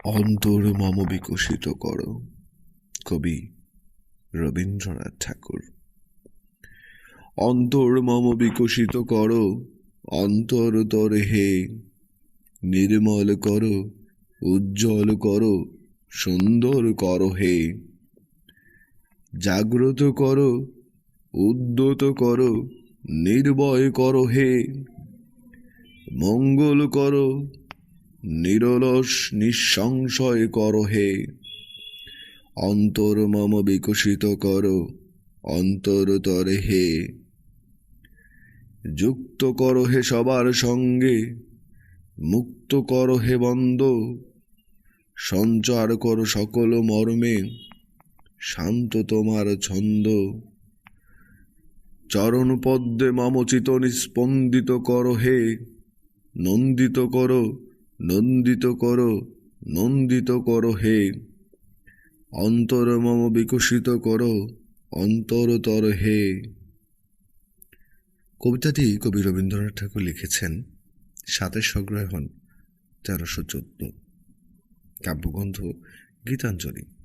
অন্তর মম বিকশিত করো। কবি রবীন্দ্রনাথ ঠাকুর। অন্তর মম বিকশিত করো, অন্তর তরে হে, নির্মল করো, উজ্জ্বল করো, সুন্দর করো হে। জাগ্রত করো, উদ্যত করো, নির্ভয় করো হে। মঙ্গল করো, নিরলস নিঃসংশয় করো হে। অন্তর মম বিকশিত করো, অন্তর তরে হে। যুক্ত করো হে সবার সঙ্গে, মুক্ত করো হে বন্ধ, সঞ্চার করো সকল মর্মে, শান্ত তোমার ছন্দ। চরণ পদ্মে মম চিত নিস্পন্দিত করো হে, নন্দিত করো, নন্দিত করো, নন্দিত করো হে। অন্তর মম বিকশিত করো, অন্তরতর হে। কবিতাটি কবি রবীন্দ্রনাথ ঠাকুর লিখেছেন 27 অগ্রহায়ণ 1314। কাব্যগ্রন্থ গীতাঞ্জলি।